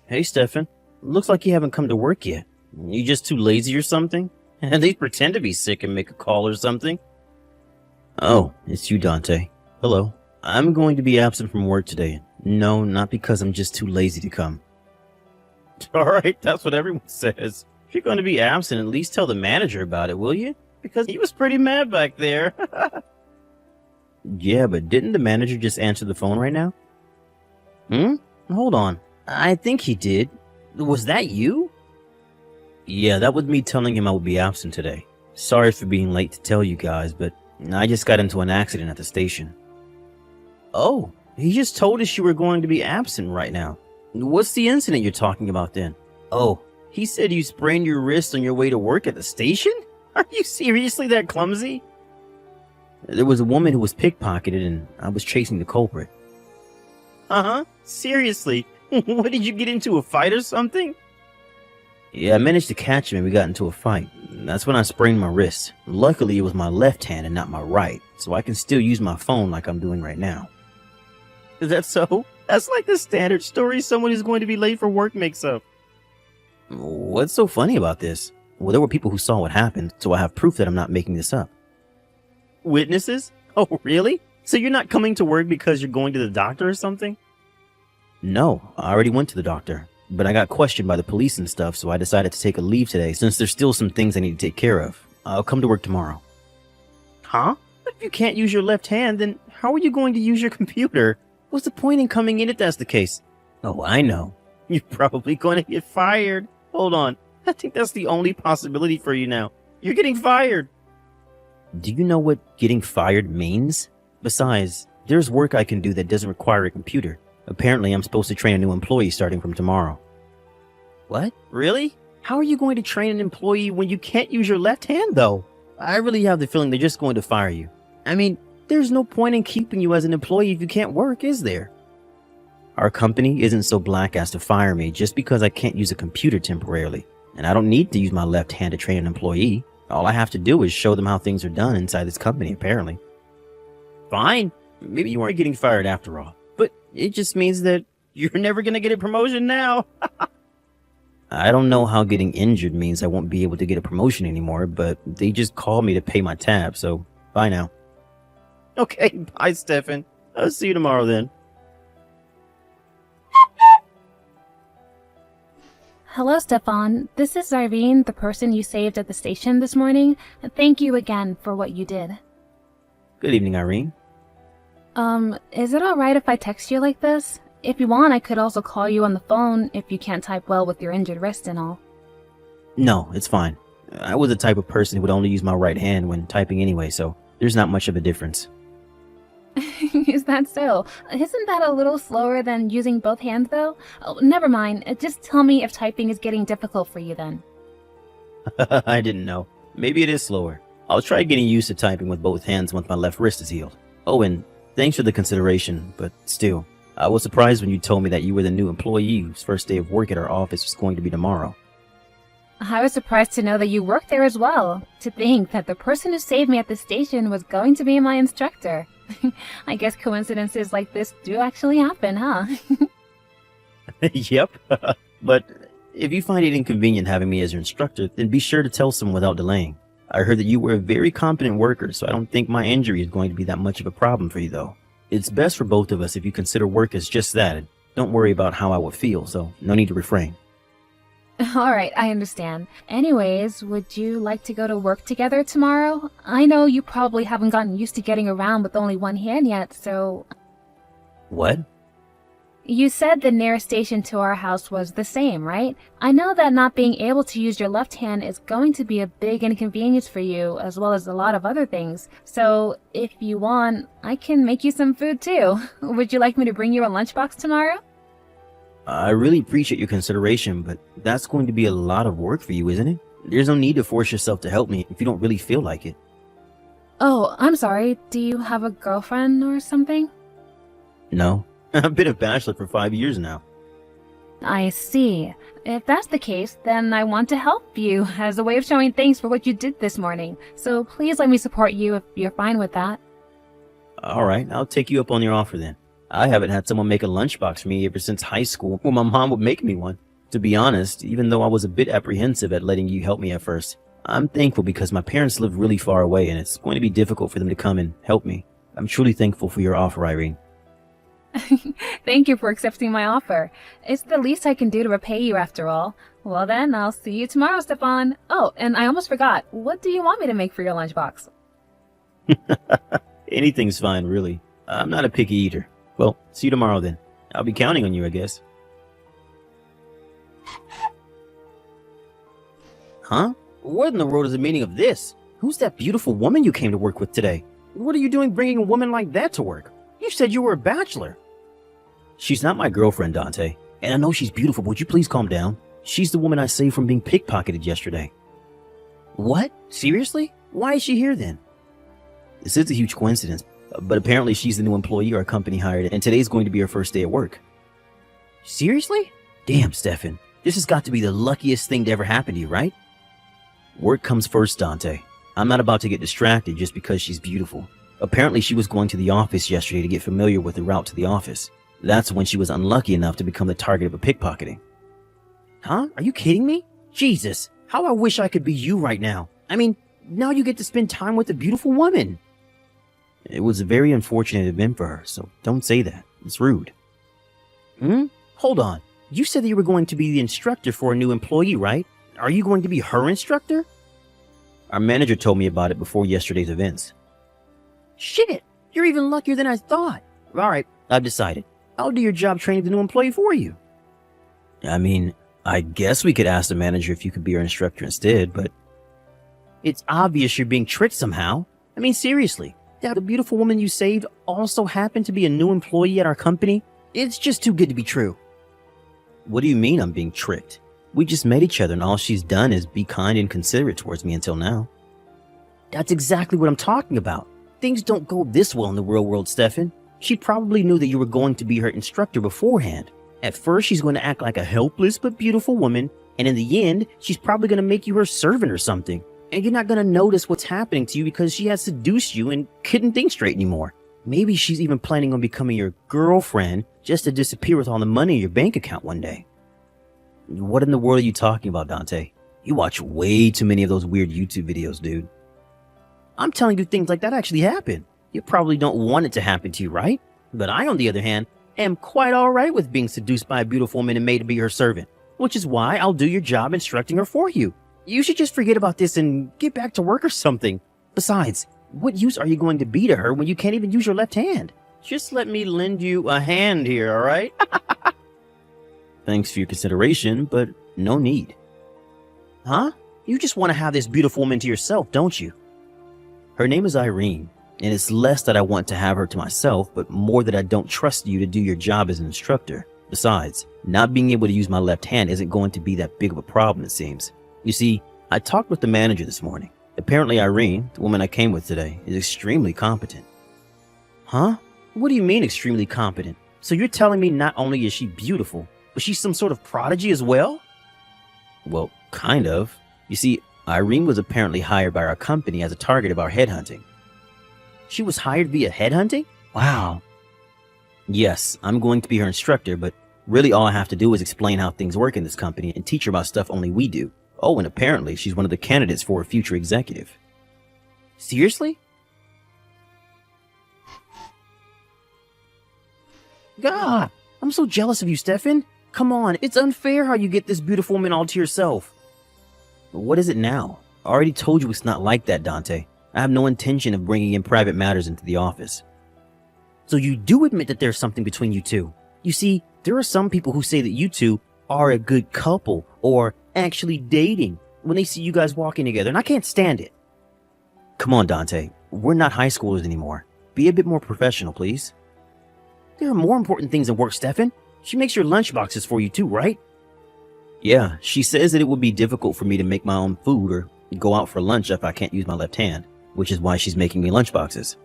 Hey, Stefan. Looks like you haven't come to work yet. You just too lazy or something? And they pretend to be sick and make a call or something. Oh, it's you, Dante. Hello. I'm going to be absent from work today. No, not because I'm just too lazy to come. Alright, that's what everyone says. If you're going to be absent, at least tell the manager about it, will you? Because he was pretty mad back there. Yeah, but didn't the manager just answer the phone right now? Hold on. I think he did. Was that you? Yeah, that was me telling him I would be absent today. Sorry for being late to tell you guys, but I just got into an accident at the station. Oh, he just told us you were going to be absent right now. What's the incident you're talking about then? Oh, he said you sprained your wrist on your way to work at the station? Are you seriously that clumsy? There was a woman who was pickpocketed and I was chasing the culprit. Uh-huh, seriously? What, did you get into a fight or something? Yeah, I managed to catch him and we got into a fight. That's when I sprained my wrist. Luckily, it was my left hand and not my right, so I can still use my phone like I'm doing right now. Is that so? That's like the standard story someone who's going to be late for work makes up. What's so funny about this? Well, there were people who saw what happened, so I have proof that I'm not making this up. Witnesses? Oh, really? So you're not coming to work because you're going to the doctor or something? No, I already went to the doctor, but I got questioned by the police and stuff, so I decided to take a leave today since there's still some things I need to take care of. I'll come to work tomorrow. Huh? If you can't use your left hand, then how are you going to use your computer? What's the point in coming in if that's the case? Oh, I know. You're probably going to get fired. Hold on. I think that's the only possibility for you now. You're getting fired. Do you know what getting fired means? Besides, there's work I can do that doesn't require a computer. Apparently, I'm supposed to train a new employee starting from tomorrow. What? Really? How are you going to train an employee when you can't use your left hand, though? I really have the feeling they're just going to fire you. I mean, there's no point in keeping you as an employee if you can't work, is there? Our company isn't so black as to fire me just because I can't use a computer temporarily. And I don't need to use my left hand to train an employee. All I have to do is show them how things are done inside this company, apparently. Fine. Maybe you aren't getting fired after all. But it just means that you're never going to get a promotion now. I don't know how getting injured means I won't be able to get a promotion anymore, but they just called me to pay my tab, so bye now. Okay, bye, Stefan. I'll see you tomorrow then. Hello, Stefan. This is Irene, the person you saved at the station this morning. Thank you again for what you did. Good evening, Irene. Is it alright if I text you like this? If you want, I could also call you on the phone if you can't type well with your injured wrist and all. No, it's fine. I was the type of person who would only use my right hand when typing anyway, so there's not much of a difference. Is that so? Isn't that a little slower than using both hands, though? Oh, never mind. Just tell me if typing is getting difficult for you then. I didn't know. Maybe it is slower. I'll try getting used to typing with both hands once my left wrist is healed. Oh, and thanks for the consideration, but still, I was surprised when you told me that you were the new employee whose first day of work at our office was going to be tomorrow. I was surprised to know that you worked there as well. To think that the person who saved me at the station was going to be my instructor. I guess coincidences like this do actually happen, huh? Yep. But if you find it inconvenient having me as your instructor, then be sure to tell someone without delaying. I heard that you were a very competent worker, so I don't think my injury is going to be that much of a problem for you, though. It's best for both of us if you consider work as just that, and don't worry about how I would feel, so no need to refrain. Alright, I understand. Anyways, would you like to go to work together tomorrow? I know you probably haven't gotten used to getting around with only one hand yet, so... What? You said the nearest station to our house was the same, right? I know that not being able to use your left hand is going to be a big inconvenience for you, as well as a lot of other things. So, if you want, I can make you some food too. Would you like me to bring you a lunchbox tomorrow? I really appreciate your consideration, but that's going to be a lot of work for you, isn't it? There's no need to force yourself to help me if you don't really feel like it. Oh, I'm sorry. Do you have a girlfriend or something? No. I've been a bachelor for 5 years now. I see. If that's the case, then I want to help you as a way of showing thanks for what you did this morning. So please let me support you if you're fine with that. Alright, I'll take you up on your offer then. I haven't had someone make a lunchbox for me ever since high school when my mom would make me one. To be honest, even though I was a bit apprehensive at letting you help me at first, I'm thankful because my parents live really far away and it's going to be difficult for them to come and help me. I'm truly thankful for your offer, Irene. Thank you for accepting my offer. It's the least I can do to repay you after all. Well then, I'll see you tomorrow, Stefan. Oh, and I almost forgot. What do you want me to make for your lunchbox? Anything's fine, really. I'm not a picky eater. Well, see you tomorrow then. I'll be counting on you, I guess. Huh? What in the world is the meaning of this? Who's that beautiful woman you came to work with today? What are you doing bringing a woman like that to work? You said you were a bachelor. She's not my girlfriend, Dante. And I know she's beautiful, but would you please calm down? She's the woman I saved from being pickpocketed yesterday. What? Seriously? Why is she here then? This is a huge coincidence, but apparently she's the new employee our company hired, and today's going to be her first day at work. Seriously? Damn, Stefan. This has got to be the luckiest thing to ever happen to you, right? Work comes first, Dante. I'm not about to get distracted just because she's beautiful. Apparently she was going to the office yesterday to get familiar with the route to the office. That's when she was unlucky enough to become the target of a pickpocketing. Huh? Are you kidding me? Jesus, how I wish I could be you right now. I mean, now you get to spend time with a beautiful woman. It was a very unfortunate event for her, so don't say that. It's rude. Hold on. You said that you were going to be the instructor for a new employee, right? Are you going to be her instructor? Our manager told me about it before yesterday's events. Shit! You're even luckier than I thought. Alright, I've decided. I'll do your job training the new employee for you. I mean, I guess we could ask the manager if you could be our instructor instead, but... It's obvious you're being tricked somehow. I mean, seriously. That the beautiful woman you saved also happened to be a new employee at our company? It's just too good to be true. What do you mean I'm being tricked? We just met each other and all she's done is be kind and considerate towards me until now. That's exactly what I'm talking about. Things don't go this well in the real world, Stefan. She probably knew that you were going to be her instructor beforehand. At first, she's going to act like a helpless but beautiful woman, and in the end, she's probably going to make you her servant or something. And you're not going to notice what's happening to you because she has seduced you and couldn't think straight anymore. Maybe she's even planning on becoming your girlfriend just to disappear with all the money in your bank account one day. What in the world are you talking about, Dante? You watch way too many of those weird YouTube videos, dude. I'm telling you things like that actually happen. You probably don't want it to happen to you, right? But I, on the other hand, am quite alright with being seduced by a beautiful woman and made to be her servant, which is why I'll do your job instructing her for you. You should just forget about this and get back to work or something. Besides, what use are you going to be to her when you can't even use your left hand? Just let me lend you a hand here, alright? Thanks for your consideration, but no need. Huh? You just want to have this beautiful woman to yourself, don't you? Her name is Irene, and it's less that I want to have her to myself, but more that I don't trust you to do your job as an instructor. Besides, not being able to use my left hand isn't going to be that big of a problem, it seems. You see, I talked with the manager this morning. Apparently Irene, the woman I came with today, is extremely competent. Huh? What do you mean extremely competent? So you're telling me not only is she beautiful, but she's some sort of prodigy as well? Well, kind of. You see, Irene was apparently hired by our company as a target of our headhunting. She was hired via headhunting? Wow. Yes, I'm going to be her instructor, but really all I have to do is explain how things work in this company and teach her about stuff only we do. Oh, and apparently she's one of the candidates for a future executive. Seriously? God, I'm so jealous of you, Stefan. Come on, it's unfair how you get this beautiful woman all to yourself. What is it now? I already told you it's not like that, Dante. I have no intention of bringing in private matters into the office. So you do admit that there's something between you two. You see, there are some people who say that you two are a good couple or actually dating when they see you guys walking together, and I can't stand it. Come on, Dante. We're not high schoolers anymore. Be a bit more professional, please. There are more important things than work, Stefan. She makes your lunchboxes for you too, right? Yeah, she says that it would be difficult for me to make my own food or go out for lunch if I can't use my left hand, which is why she's making me lunchboxes.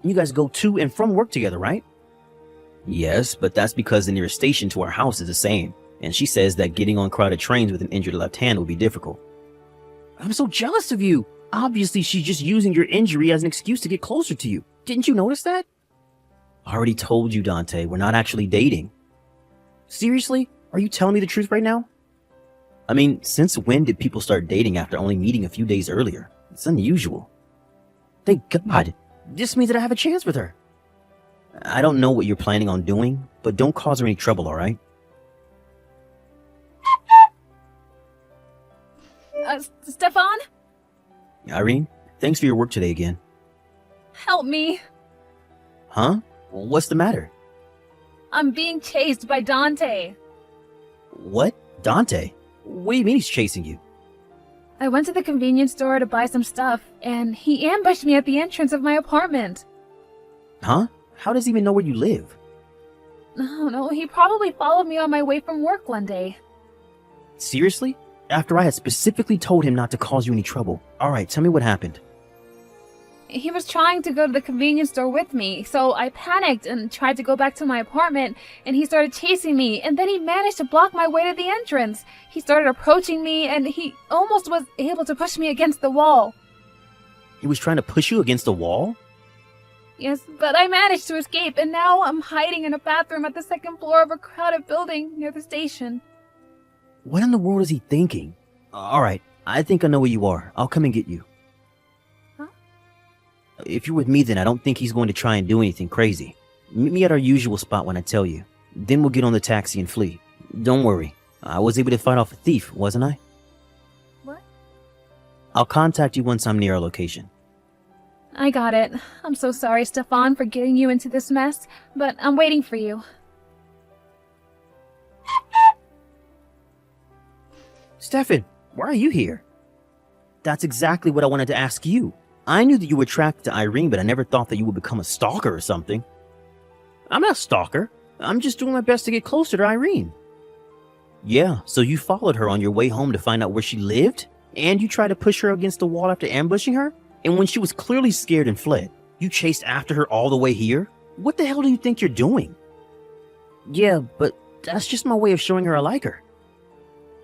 You guys go to and from work together, right? Yes, but that's because the nearest station to our house is the same, and she says that getting on crowded trains with an injured left hand will be difficult. I'm so jealous of you. Obviously, she's just using your injury as an excuse to get closer to you. Didn't you notice that? I already told you, Dante, we're not actually dating. Seriously? Are you telling me the truth right now? I mean, since when did people start dating after only meeting a few days earlier? It's unusual. Thank God. This means that I have a chance with her. I don't know what you're planning on doing, but don't cause her any trouble, alright? Stefan? Irene, thanks for your work today again. Help me. Huh? What's the matter? I'm being chased by Dante. What? Dante? What do you mean he's chasing you? I went to the convenience store to buy some stuff, and he ambushed me at the entrance of my apartment. Huh? How does he even know where you live? No, he probably followed me on my way from work one day. Seriously? After I had specifically told him not to cause you any trouble. Alright, tell me what happened. He was trying to go to the convenience store with me, so I panicked and tried to go back to my apartment, and he started chasing me, and then he managed to block my way to the entrance. He started approaching me, and he almost was able to push me against the wall. He was trying to push you against the wall? Yes, but I managed to escape, and now I'm hiding in a bathroom at the second floor of a crowded building near the station. What in the world is he thinking? Alright, I think I know where you are. I'll come and get you. Huh? If you're with me, then I don't think he's going to try and do anything crazy. Meet me at our usual spot when I tell you. Then we'll get on the taxi and flee. Don't worry. I was able to fight off a thief, wasn't I? What? I'll contact you once I'm near our location. I got it. I'm so sorry, Stefan, for getting you into this mess, but I'm waiting for you. Stefan, why are you here? That's exactly what I wanted to ask you. I knew that you were attracted to Irene, but I never thought that you would become a stalker or something. I'm not a stalker. I'm just doing my best to get closer to Irene. Yeah, so you followed her on your way home to find out where she lived? And you tried to push her against the wall after ambushing her? And when she was clearly scared and fled, you chased after her all the way here? What the hell do you think you're doing? Yeah, but that's just my way of showing her I like her.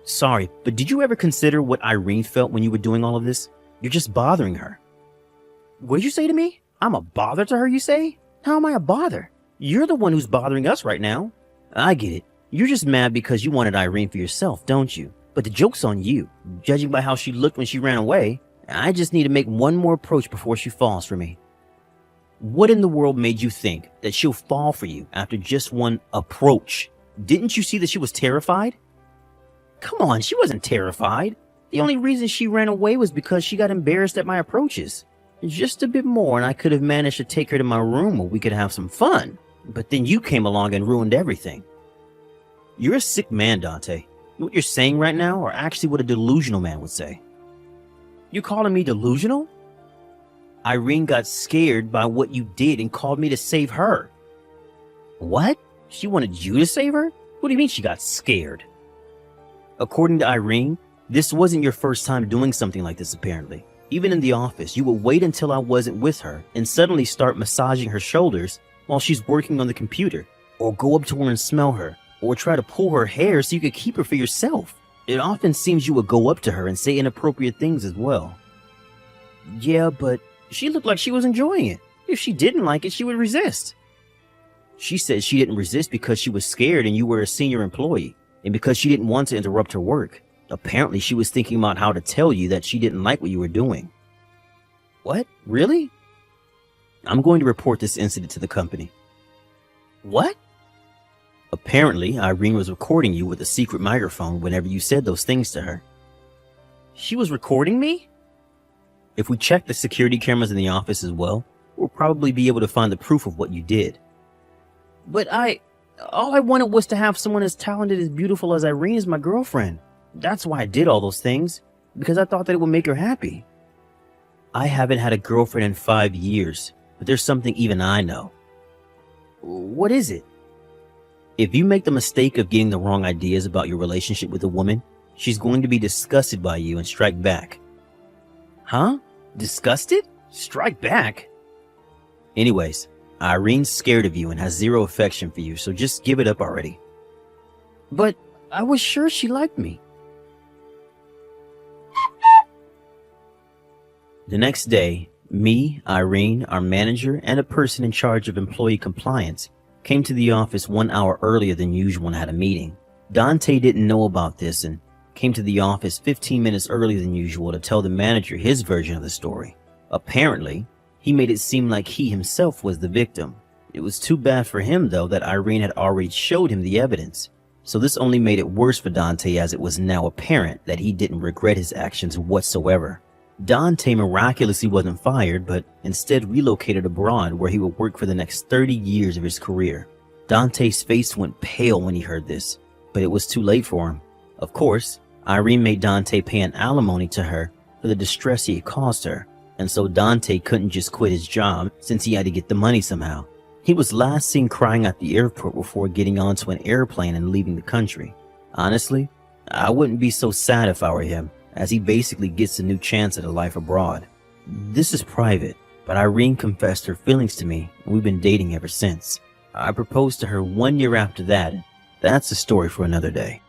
Sorry, but did you ever consider what Irene felt when you were doing all of this? You're just bothering her. What did you say to me? I'm a bother to her, you say? How am I a bother? You're the one who's bothering us right now. I get it. You're just mad because you wanted Irene for yourself, don't you? But the joke's on you. Judging by how she looked when she ran away, I just need to make one more approach before she falls for me. What in the world made you think that she'll fall for you after just one approach? Didn't you see that she was terrified? Come on, she wasn't terrified. The only reason she ran away was because she got embarrassed at my approaches. Just a bit more and I could have managed to take her to my room where we could have some fun. But then you came along and ruined everything. You're a sick man, Dante. What you're saying right now are actually what a delusional man would say. You calling me delusional? Irene got scared by what you did and called me to save her. What? She wanted you to save her? What do you mean she got scared? According to Irene, this wasn't your first time doing something like this apparently. Even in the office, you would wait until I wasn't with her and suddenly start massaging her shoulders while she's working on the computer, or go up to her and smell her, or try to pull her hair so you could keep her for yourself. It often seems you would go up to her and say inappropriate things as well. Yeah, but she looked like she was enjoying it. If she didn't like it, she would resist. She said she didn't resist because she was scared and you were a senior employee, and because she didn't want to interrupt her work. Apparently, she was thinking about how to tell you that she didn't like what you were doing. What? Really? I'm going to report this incident to the company. What? Apparently, Irene was recording you with a secret microphone whenever you said those things to her. She was recording me? If we check the security cameras in the office as well, we'll probably be able to find the proof of what you did. But all I wanted was to have someone as talented, as beautiful as Irene as my girlfriend. That's why I did all those things, because I thought that it would make her happy. I haven't had a girlfriend in 5 years, but there's something even I know. What is it? If you make the mistake of getting the wrong ideas about your relationship with a woman, she's going to be disgusted by you and strike back. Huh? Disgusted? Strike back? Anyways, Irene's scared of you and has zero affection for you, so just give it up already. But I was sure she liked me. The next day, Me, Irene, our manager, and a person in charge of employee compliance came to the office 1 hour earlier than usual and had a meeting. Dante didn't know about this and came to the office 15 minutes earlier than usual to tell the manager his version of the story. Apparently, he made it seem like he himself was the victim. It was too bad for him, though, that Irene had already showed him the evidence. So this only made it worse for Dante, as it was now apparent that he didn't regret his actions whatsoever. Dante miraculously wasn't fired, but instead relocated abroad, where he would work for the next 30 years of his career. Dante's face went pale when he heard this, but it was too late for him. Of course, Irene made Dante pay an alimony to her for the distress he had caused her, and so Dante couldn't just quit his job since he had to get the money somehow. He was last seen crying at the airport before getting onto an airplane and leaving the country. Honestly, I wouldn't be so sad if I were him, as he basically gets a new chance at a life abroad. This is private, but Irene confessed her feelings to me, and we've been dating ever since. I proposed to her 1 year after that. That's a story for another day.